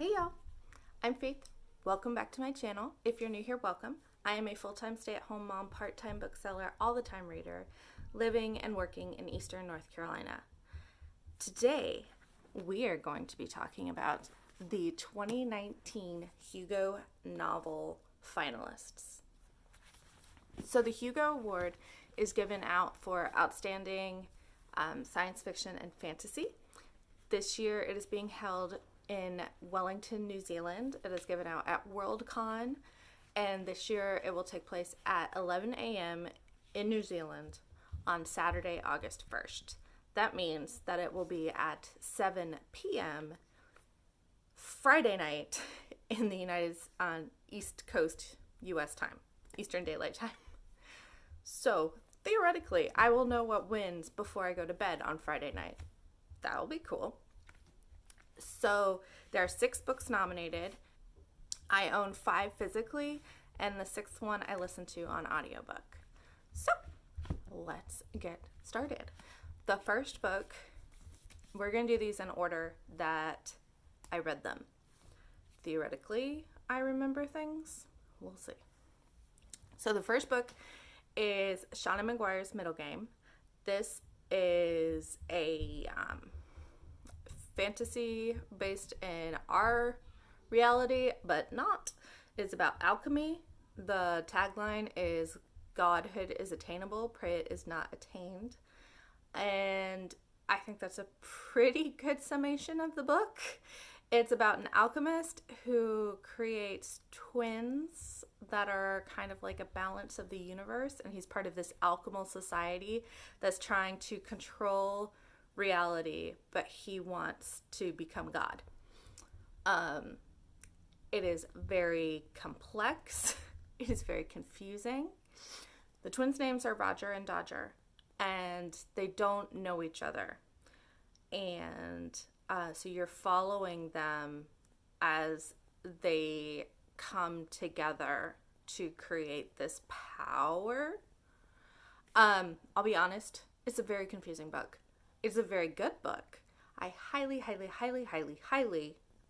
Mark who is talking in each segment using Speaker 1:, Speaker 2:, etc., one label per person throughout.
Speaker 1: Hey y'all, I'm Faith. Welcome back to my channel. If you're new here, welcome. I am a full-time stay-at-home mom, part-time bookseller, all-the-time reader, living and working in Eastern North Carolina. Today, we are going to be talking about the 2019 Hugo novel Finalists. So the Hugo Award is given out for outstanding science fiction and fantasy. This year, it is being held in Wellington, New Zealand. It is given out at Worldcon, and this year it will take place at 11 a.m. in New Zealand on Saturday, August 1st. That means that it will be at 7 p.m. Friday night in the East Coast U.S. time, Eastern Daylight Time. So theoretically, I will know what wins before I go to bed on Friday night. That'll be cool. So there are 6 books nominated. I own 5 physically, and the 6th one I listened to on audiobook. So let's get started. The first book, we're going to do these in order that I read them. Theoretically, I remember things. We'll see. So the first book is Shauna Maguire's Middle Game. This is a fantasy based in our reality, but not. It's about alchemy. The tagline is Godhood is attainable, pray it is not attained. And I think that's a pretty good summation of the book. It's about an alchemist who creates twins that are kind of like a balance of the universe, and he's part of this alchemical society that's trying to control reality, but he wants to become God. It is very complex. It is very confusing. The twins' names are Roger and Dodger, and they don't know each other. And so you're following them as they come together to create this power. I'll be honest, it's a very confusing book. It's a very good book. I highly,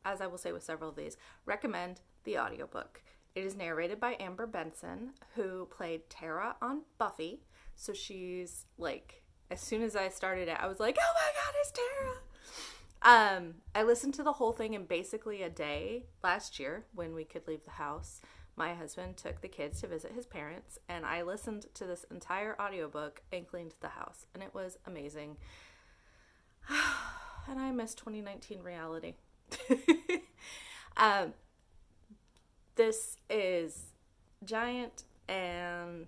Speaker 1: as I will say with several of these, recommend the audiobook. It is narrated by Amber Benson, who played Tara on Buffy. So she's like, as soon as I started it, I was like, oh my God, it's Tara. I listened to the whole thing in basically a day last year when we could leave the house. My husband took the kids to visit his parents, and I listened to this entire audiobook and cleaned the house, and it was amazing. And I miss 2019 reality. This is giant, and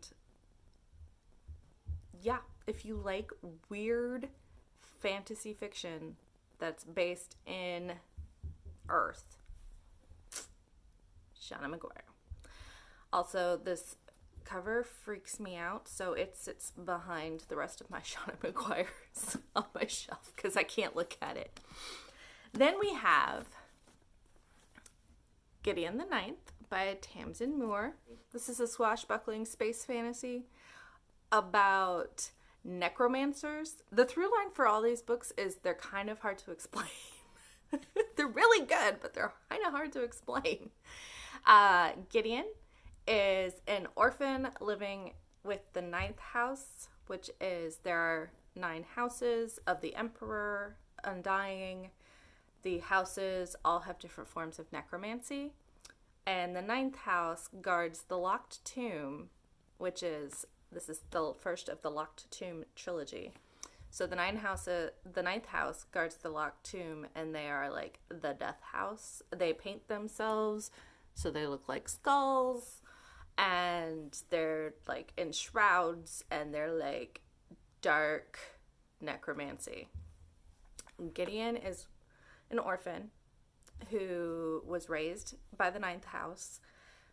Speaker 1: yeah, if you like weird fantasy fiction that's based in Earth, Shauna Maguire. Also, this cover freaks me out, so it sits behind the rest of my Shauna Maguires on my shelf because I can't look at it. Then we have Gideon the Ninth by Tamsin Moore. This is a swashbuckling space fantasy about necromancers. The through line for all these books is they're kind of hard to explain. They're really good, but they're kind of hard to explain. Gideon is an orphan living with the 9th house, which is there are 9 houses of the emperor, undying. The houses all have different forms of necromancy. And the 9th house guards the locked tomb, this is the first of the locked tomb trilogy. So the 9th house guards the locked tomb, and they are like the death house. They paint themselves so they look like skulls, and they're like in shrouds, and they're like dark necromancy. Gideon is an orphan who was raised by the 9th house.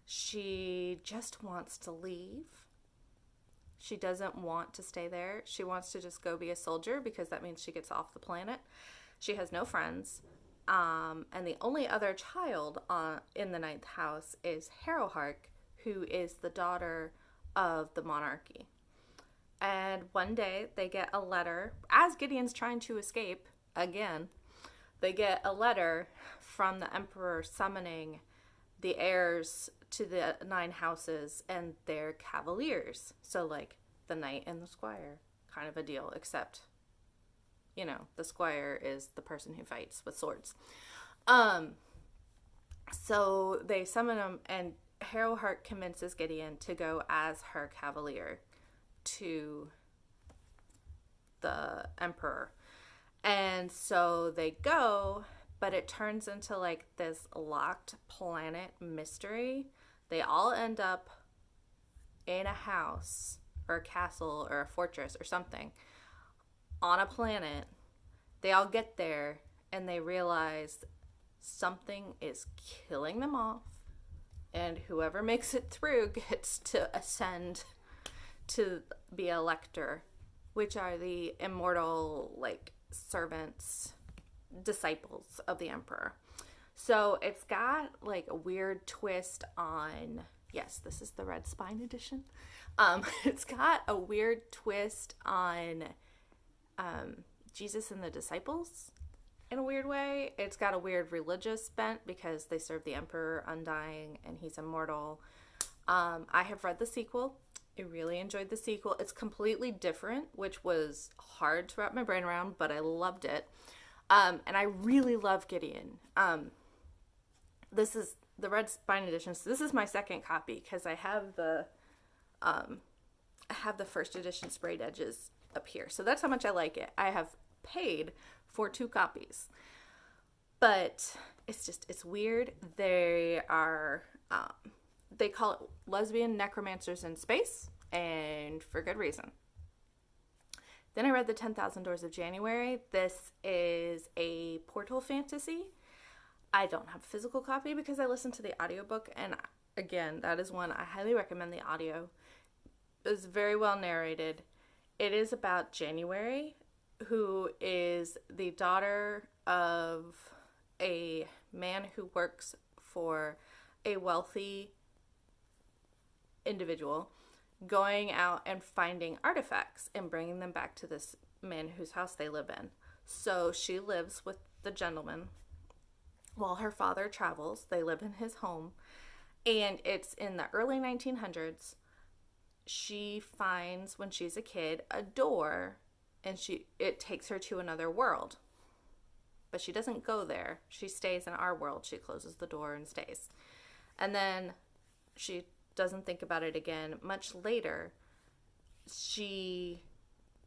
Speaker 1: She just wants to leave. She doesn't want to stay there. She wants to just go be a soldier because that means she gets off the planet. She has no friends. And the only other child in the 9th house is Harrowhark, who is the daughter of the monarchy. And one day they get a letter, as Gideon's trying to escape again, they get a letter from the emperor summoning the heirs to the 9 houses and their cavaliers. So like the knight and the squire kind of a deal, except, you know, the squire is the person who fights with swords. So they summon him, and Harrowheart convinces Gideon to go as her cavalier to the emperor. And so they go, but it turns into like this locked planet mystery. They all end up in a house or a castle or a fortress or something on a planet. They all get there and they realize something is killing them off, and whoever makes it through gets to ascend to be a lector, which are the immortal, like, servants, disciples of the emperor. So it's got like a weird twist on, yes, this is the Red Spine edition. It's got a weird twist on Jesus and the disciples in a weird way. It's got a weird religious bent because they serve the emperor undying and he's immortal. I have read the sequel. I really enjoyed the sequel. It's completely different, which was hard to wrap my brain around, but I loved it. And I really love Gideon. This is the Red Spine edition. So this is my second copy because I have the first edition sprayed edges up here. So that's how much I like it. I have paid for 2 copies, but it's weird. They are, they call it lesbian necromancers in space, and for good reason. Then I read The 10,000 Doors of January. This is a portal fantasy. I don't have a physical copy because I listened to the audiobook, and again, that is one I highly recommend the audio. It's very well narrated. It is about January, who is the daughter of a man who works for a wealthy individual, going out and finding artifacts and bringing them back to this man whose house they live in. So she lives with the gentleman while her father travels. They live in his home, and it's in the early 1900s. She finds, when she's a kid, a door, and it takes her to another world. But she doesn't go there. She stays in our world. She closes the door and stays. And then she doesn't think about it again. Much later, she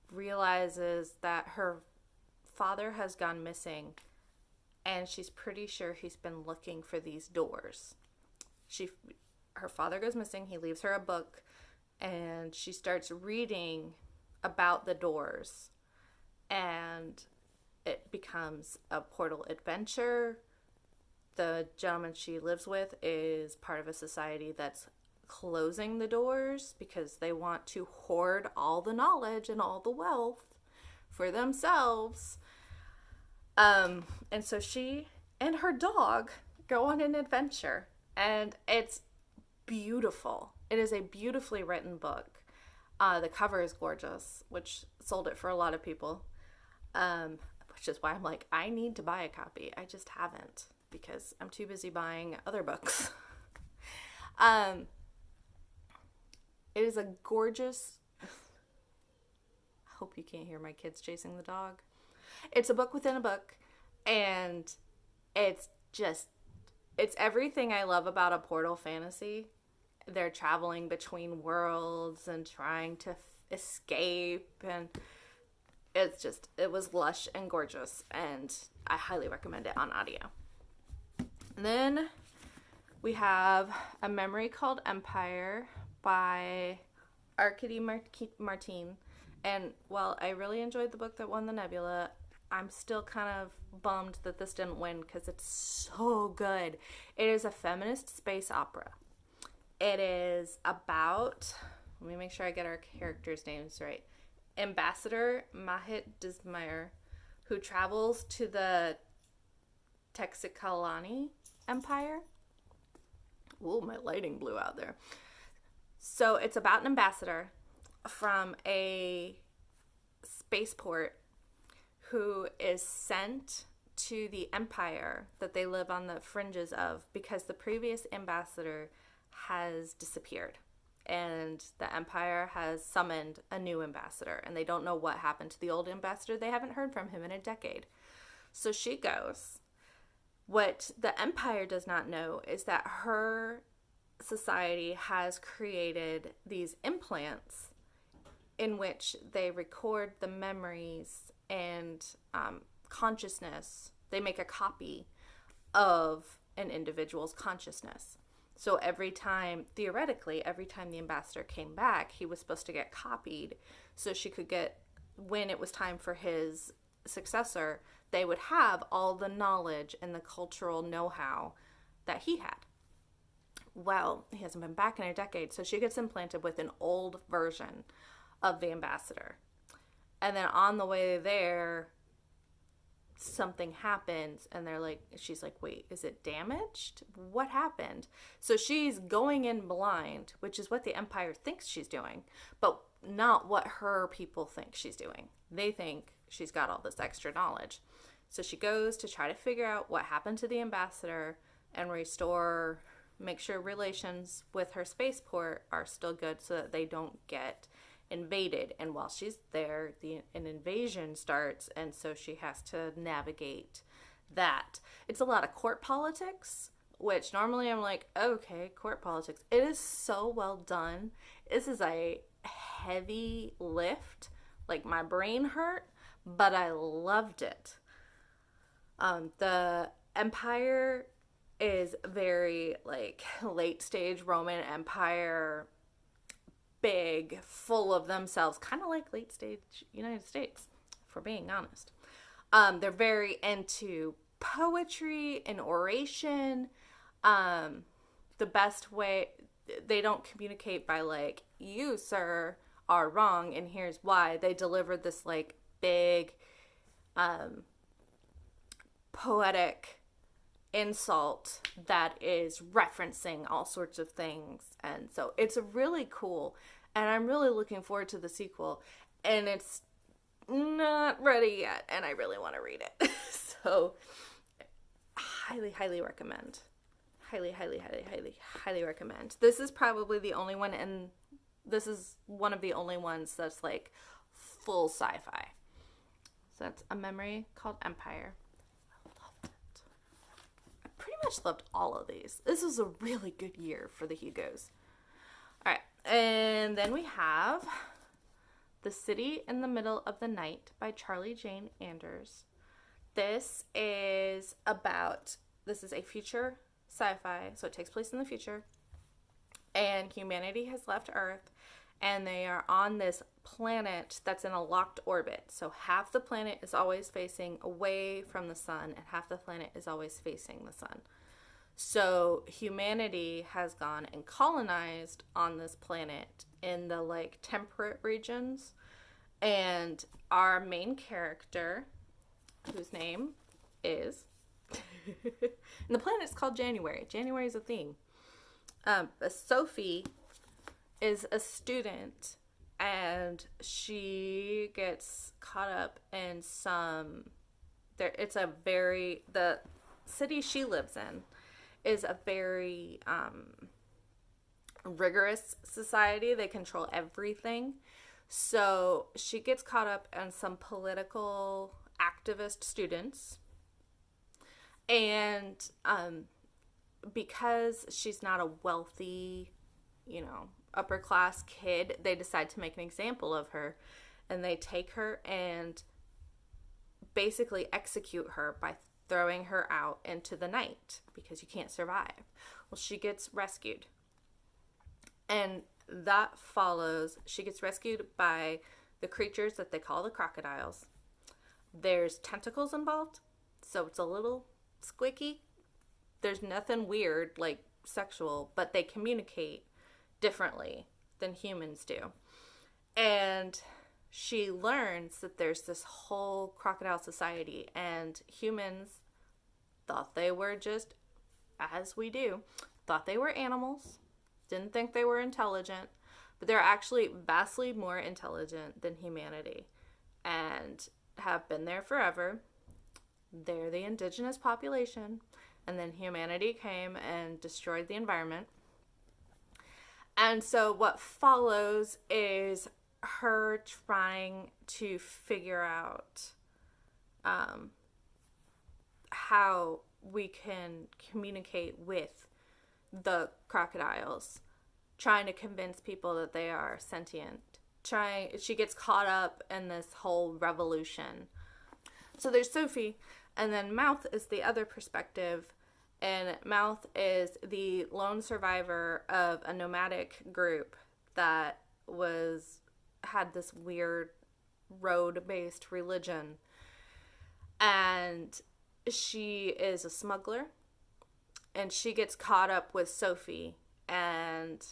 Speaker 1: realizes that her father has gone missing, and she's pretty sure he's been looking for these doors. Her father goes missing. He leaves her a book, and she starts reading about the doors, and it becomes a portal adventure. The gentleman she lives with is part of a society that's closing the doors because they want to hoard all the knowledge and all the wealth for themselves. And so she and her dog go on an adventure, and it's beautiful. It is a beautifully written book. The cover is gorgeous, which sold it for a lot of people, which is why I'm like, I need to buy a copy. I just haven't because I'm too busy buying other books. It is a gorgeous... I hope you can't hear my kids chasing the dog. It's a book within a book, and it's everything I love about a portal fantasy. They're traveling between worlds and trying to escape, and it was lush and gorgeous, and I highly recommend it on audio. And then we have A Memory Called Empire by Arkady Martin. And while I really enjoyed the book that won the Nebula, I'm still kind of bummed that this didn't win because it's so good. It is a feminist space opera. It is about, let me make sure I get our characters' names right, Ambassador Mahit Dismayer, who travels to the Texikalani Empire. Ooh, my lighting blew out there. So it's about an ambassador from a spaceport who is sent to the empire that they live on the fringes of because the previous ambassador has disappeared. And the empire has summoned a new ambassador, and they don't know what happened to the old ambassador. They haven't heard from him in a decade. So she goes. What the empire does not know is that her society has created these implants in which they record the memories and consciousness. They make a copy of an individual's consciousness. So theoretically, every time the ambassador came back, he was supposed to get copied so she could get, when it was time for his successor, they would have all the knowledge and the cultural know-how that he had. Well, he hasn't been back in a decade, so she gets implanted with an old version of the ambassador. And then on the way there, something happens, and she's like, wait, is it damaged? What happened? So she's going in blind, which is what the empire thinks she's doing, but not what her people think she's doing. They think she's got all this extra knowledge. So she goes to try to figure out what happened to the ambassador and make sure relations with her spaceport are still good so that they don't get invaded. And while she's there, an invasion starts, and so she has to navigate that. It's a lot of court politics, which normally I'm like, okay, court politics. It is so well done. This is a heavy lift. Like, my brain hurt, but I loved it. The Empire is very, late stage Roman Empire, big, full of themselves, kind of like late stage United States, if we're being honest. They're very into poetry and oration. The best way, they don't communicate by you, sir, are wrong, and here's why. They deliver this big poetic insult that is referencing all sorts of things. And so it's really cool, and I'm really looking forward to the sequel, and it's not ready yet, and I really want to read it. So highly recommend. Highly recommend. This is probably the only one, and this is one of the only ones that's full sci-fi. So that's A Memory Called Empire. Pretty much loved all of these. This was a really good year for the Hugos. All right, and then we have The City in the Middle of the Night by Charlie Jane Anders. This is a future sci-fi, so it takes place in the future, and humanity has left Earth, and they are on this planet that's in a locked orbit. So half the planet is always facing away from the sun, and half the planet is always facing the sun. So humanity has gone and colonized on this planet in the temperate regions, and our main character, whose name is and the planet's called January. January is a theme. Sophie is a student, and she gets caught up in the city she lives in is a very rigorous society. They control everything. So she gets caught up in some political activist students, and because she's not a wealthy, upper class kid, they decide to make an example of her, and they take her and basically execute her by throwing her out into the night because you can't survive. Well, she gets rescued, and that follows. She gets rescued by the creatures that they call the crocodiles. There's tentacles involved, so it's a little squicky. There's nothing weird sexual, but they communicate differently than humans do. And she learns that there's this whole crocodile society, and humans thought they were just, as we do, thought they were animals, didn't think they were intelligent, but they're actually vastly more intelligent than humanity and have been there forever. They're the indigenous population. And then humanity came and destroyed the environment. And so what follows is her trying to figure out how we can communicate with the crocodiles, trying to convince people that they are sentient. She gets caught up in this whole revolution. So there's Sophie, and then Mouth is the other perspective. And Mouth is the lone survivor of a nomadic group that had this weird road-based religion. And she is a smuggler. And she gets caught up with Sophie. And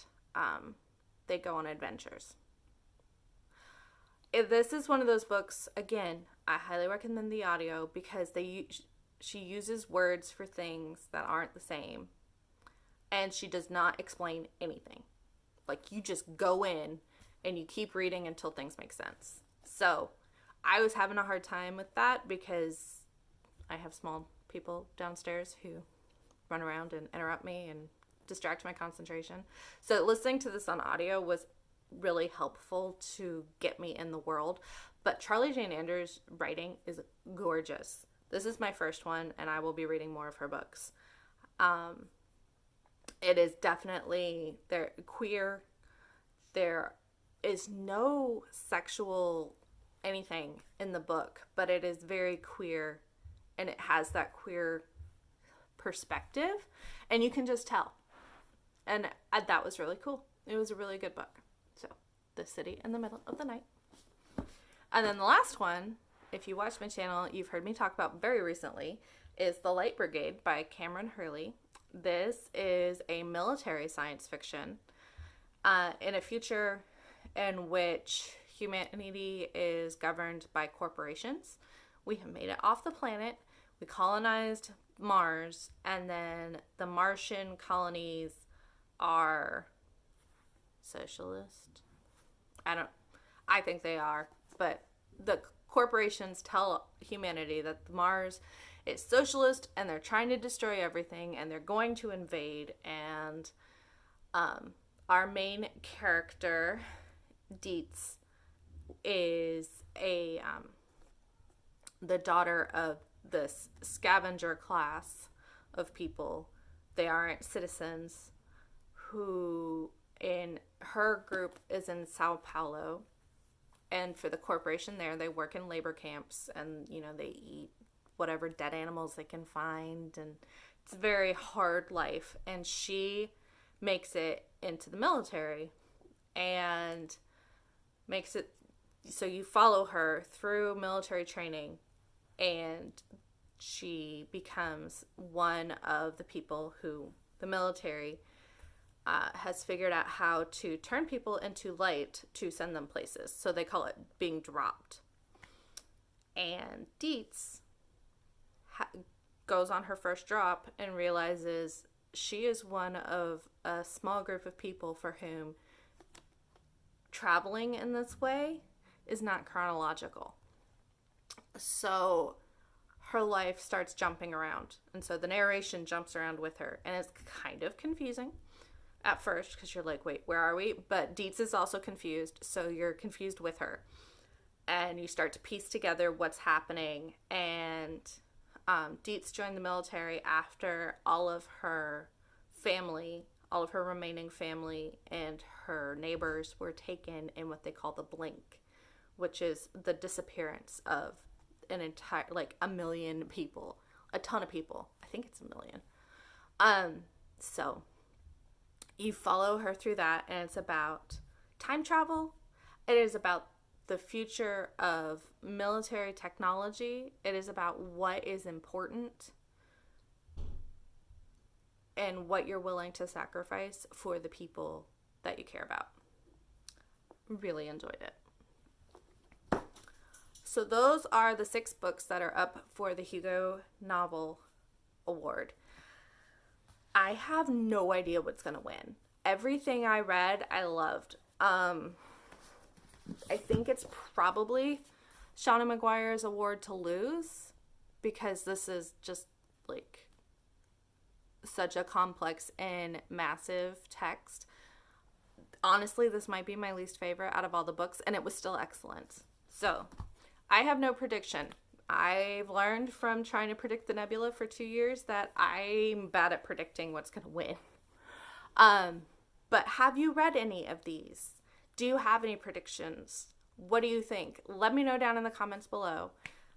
Speaker 1: they go on adventures. This is one of those books, again, I highly recommend the audio because she uses words for things that aren't the same. And she does not explain anything. Like, you just go in and you keep reading until things make sense. So, I was having a hard time with that because I have small people downstairs who run around and interrupt me and distract my concentration. So, listening to this on audio was really helpful to get me in the world. But Charlie Jane Anders' writing is gorgeous. This is my first one, and I will be reading more of her books. It is definitely, they're queer. There is no sexual anything in the book, but it is very queer, and it has that queer perspective, and you can just tell. And that was really cool. It was a really good book. So, The City in the Middle of the Night. And then the last one, if you watch my channel, you've heard me talk about very recently, is The Light Brigade by Cameron Hurley. This is a military science fiction in a future in which humanity is governed by corporations. We have made it off the planet. We colonized Mars, and then the Martian colonies are socialist. I think they are, but the corporations tell humanity that Mars is socialist and they're trying to destroy everything and they're going to invade. And our main character, Dietz, is the daughter of this scavenger class of people. They aren't citizens, who in her group is in Sao Paulo. And for the corporation there, they work in labor camps and, they eat whatever dead animals they can find. And it's a very hard life. And she makes it into the military and makes it so you follow her through military training. And she becomes one of the people who the military has figured out how to turn people into light to send them places. So they call it being dropped. And Dietz goes on her first drop and realizes she is one of a small group of people for whom traveling in this way is not chronological. So her life starts jumping around. And so the narration jumps around with her. And it's kind of confusing at first because you're like, wait, where are we? But Dietz is also confused, so you're confused with her. And you start to piece together what's happening. And Dietz joined the military after all of her family, all of her remaining family and her neighbors were taken in what they call the blink, which is the disappearance of an entire, like, a million people. A ton of people. I think it's 1 million. So you follow her through that, and it's about time travel. It is about the future of military technology. It is about what is important and what you're willing to sacrifice for the people that you care about. Really enjoyed it. So those are the 6 books that are up for the Hugo Novel Award. I have no idea what's going to win. Everything I read, I loved. I think it's probably Shauna Maguire's award to lose. because this is just like such a complex and massive text. Honestly, this might be my least favorite out of all the books, and it was still excellent. So, I have no prediction. I've learned from trying to predict the Nebula for 2 years that I'm bad at predicting what's going to win. But have you read any of these? Do you have any predictions? What do you think? Let me know down in the comments below.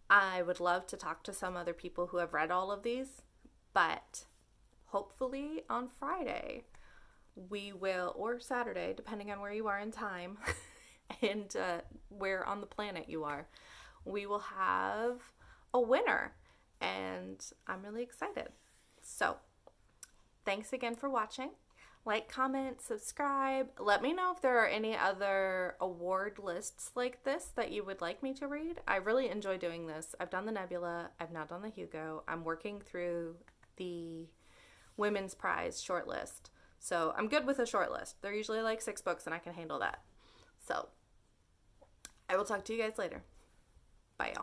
Speaker 1: I would love to talk to some other people who have read all of these, but hopefully on Friday we will, or Saturday, depending on where you are in time and where on the planet you are, we will have a winner, and I'm really excited. So, thanks again for watching. Like, comment, subscribe. Let me know if there are any other award lists like this that you would like me to read. I really enjoy doing this. I've done the Nebula. I've now done the Hugo. I'm working through the Women's Prize shortlist. So I'm good with a shortlist. They're usually like 6 books and I can handle that. So I will talk to you guys later. Bye, y'all.